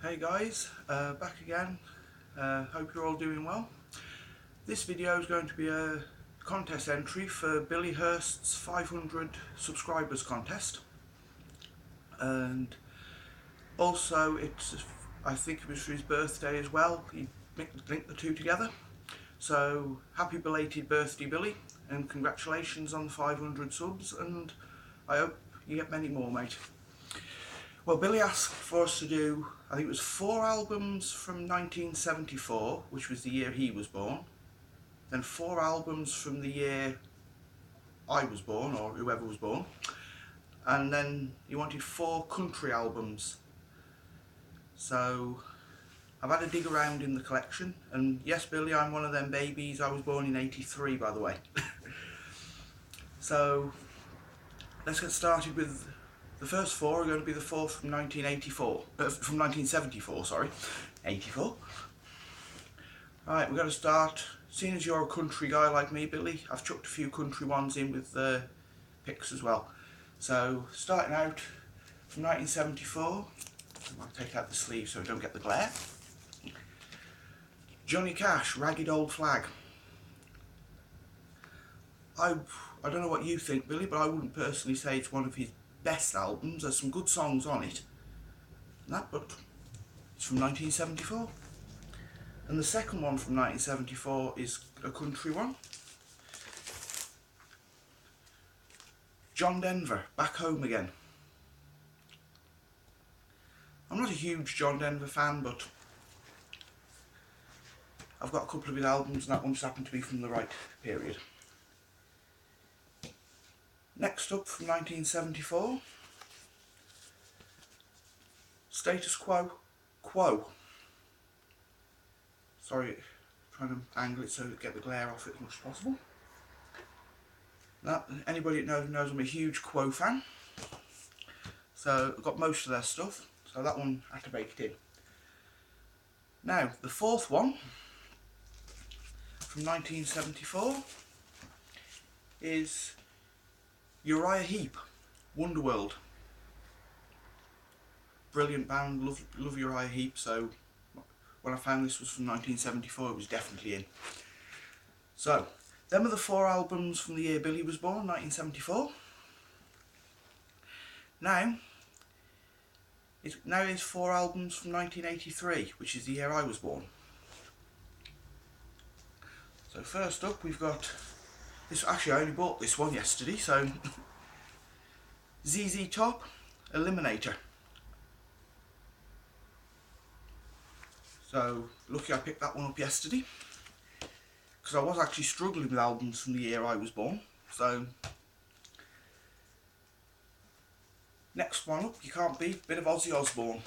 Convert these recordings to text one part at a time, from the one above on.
Hey guys, back again. Hope you're all doing well. This video is going to be a contest entry for Billy Hurst's 500 subscribers contest, and also I think it was for his birthday as well. He linked the two together. So happy belated birthday, Billy, and congratulations on the 500 subs, and I hope you get many more, mate. Well, Billy asked for us to do, I think it was 4 albums from 1974, which was the year he was born, then 4 albums from the year I was born, or whoever was born, and then he wanted 4 country albums. So I've had a dig around in the collection, and yes, Billy, I'm one of them babies. I was born in '83, by the way. So let's get started with the first 4 are going to be the 4 from 1974, sorry, 84. Right, we're going to start. Seeing as you're a country guy like me, Billy, I've chucked a few country ones in with the picks as well. So starting out from 1974, I'll take out the sleeve so I don't get the glare. Johnny Cash, Ragged Old Flag. I don't know what you think, Billy, but I wouldn't personally say it's one of his best albums. There's some good songs on it, but it's from 1974. And the second one from 1974 is a country one. John Denver, Back Home Again. I'm not a huge John Denver fan, but I've got a couple of his albums and that one just happened to be from the right period. Next up from 1974, Status Quo, Quo. Sorry, trying to angle it so to get the glare off it as much as possible. Now, anybody that knows I'm a huge Quo fan, so I've got most of their stuff, so that one I had to make it in. Now, the fourth one from 1974 is Uriah Heep, Wonderworld. Brilliant band, love Uriah Heep, so when I found this was from 1974, it was definitely in. So, them are the 4 albums from the year Billy was born, 1974. Now it's 4 albums from 1983, which is the year I was born. So first up we've got this. Actually, I only bought this one yesterday, so ZZ Top, Eliminator. So lucky I picked that one up yesterday, because I was actually struggling with albums from the year I was born. So next one up, you can't beat, bit of Ozzy Osbourne.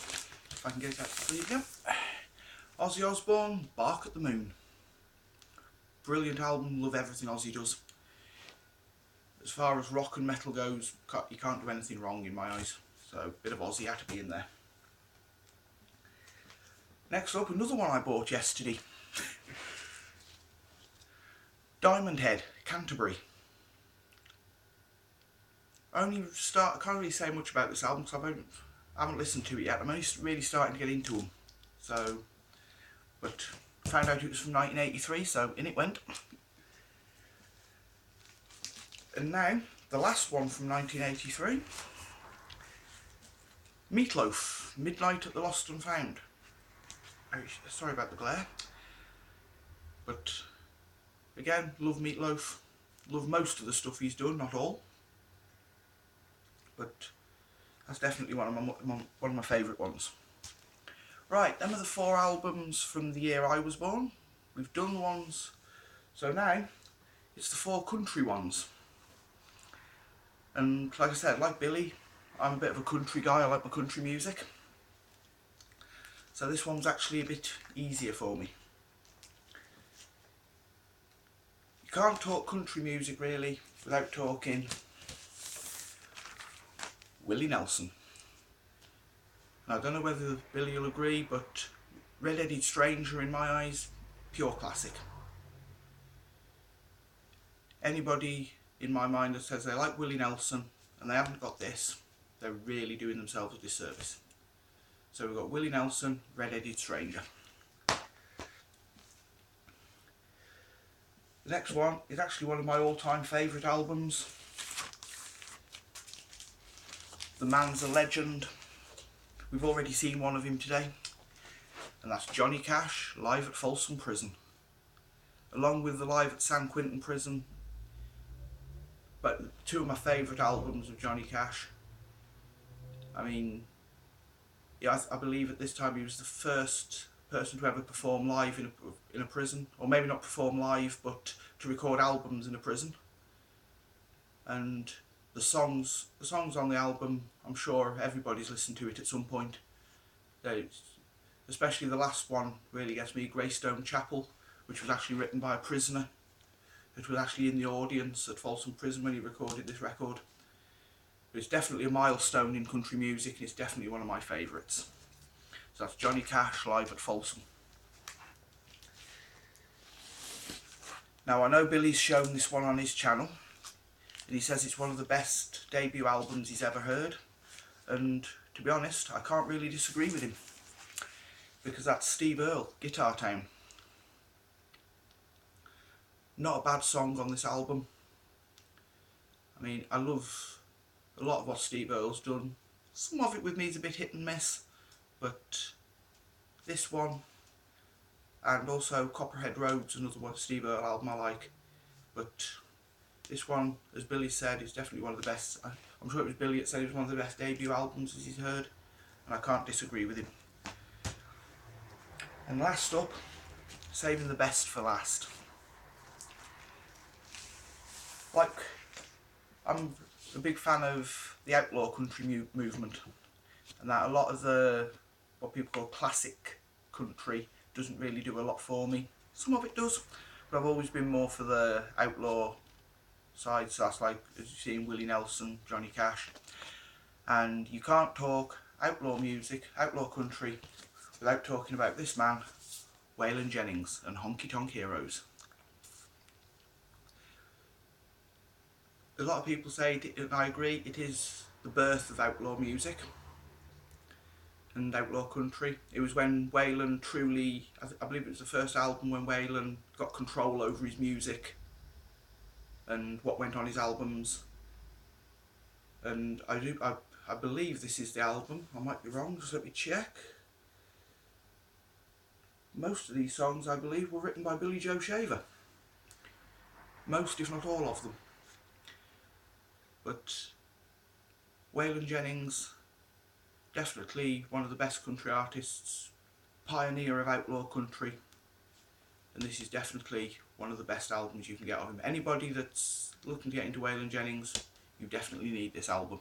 If I can get that sleeve again. Ozzy Osbourne, Bark at the Moon. Brilliant album, love everything Ozzy does. As far as rock and metal goes, you can't do anything wrong in my eyes. So bit of Ozzy had to be in there. Next up, another one I bought yesterday. Diamond Head, Canterbury. I can't really say much about this album because I haven't listened to it yet. I'm only really starting to get into them. So, but found out it was from 1983, so in it went. And now, the last one from 1983. Meatloaf, Midnight at the Lost and Found. Sorry about the glare. But again, love Meatloaf. Love most of the stuff he's done, not all. But that's definitely one of my favourite ones. Right, them are the 4 albums from the year I was born. We've done the ones. So now, it's the 4 country ones. And like I said, like Billy, I'm a bit of a country guy. I like my country music. So this one's actually a bit easier for me. You can't talk country music really without talking Willie Nelson. Now, I don't know whether Billy will agree, but Red-Headed Stranger in my eyes, pure classic. Anybody in my mind that says they like Willie Nelson and they haven't got this, they're really doing themselves a disservice. So we've got Willie Nelson, Red-Headed Stranger. The next one is actually one of my all-time favourite albums. The man's a legend. We've already seen one of him today, and that's Johnny Cash, live at Folsom Prison. Along with the live at San Quentin Prison, but two of my favourite albums of Johnny Cash. I mean, yeah, I believe at this time he was the first person to ever perform live in a prison, or maybe not perform live, but to record albums in a prison. And the songs on the album, I'm sure everybody's listened to it at some point. Especially the last one really gets me, Greystone Chapel, which was actually written by a prisoner that was actually in the audience at Folsom Prison when he recorded this record. It's definitely a milestone in country music, and it's definitely one of my favourites. So that's Johnny Cash, live at Folsom. Now I know Billy's shown this one on his channel, and he says it's one of the best debut albums he's ever heard, and to be honest, I can't really disagree with him, because that's Steve Earle, Guitar Town. Not a bad song on this album. I mean, I love a lot of what Steve Earle's done. Some of it with me is a bit hit and miss, but this one, and also Copperhead Road's another one, Steve Earle album I like, but this one, as Billy said, is definitely one of the best. I'm sure it was Billy that said it was one of the best debut albums he's heard, and I can't disagree with him. And last up, saving the best for last. Like, I'm a big fan of the outlaw country movement, and that a lot of the what people call classic country doesn't really do a lot for me. Some of it does, but I've always been more for the outlaw side. So that's like, as you've seen, Willie Nelson, Johnny Cash. And you can't talk outlaw music, outlaw country, without talking about this man, Waylon Jennings and Honky Tonk Heroes. A lot of people say, and I agree, it is the birth of outlaw music and outlaw country. It was when Waylon truly, I believe it was the first album when Waylon got control over his music and what went on his albums. And I believe this is the album. I might be wrong, just let me check. Most of these songs, I believe, were written by Billy Joe Shaver. Most, if not all of them. But Waylon Jennings, definitely one of the best country artists, pioneer of outlaw country, and this is definitely one of the best albums you can get of him. Anybody that's looking to get into Waylon Jennings, you definitely need this album.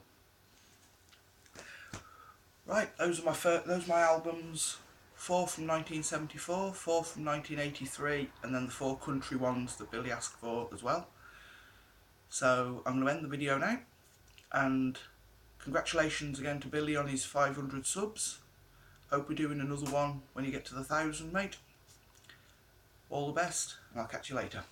Right, those are my albums. 4 from 1974, 4 from 1983, and then the 4 country ones that Billy asked for as well. So I'm going to end the video now, and congratulations again to Billy on his 500 subs. Hope we're doing another one when you get to the 1,000, mate. All the best, and I'll catch you later.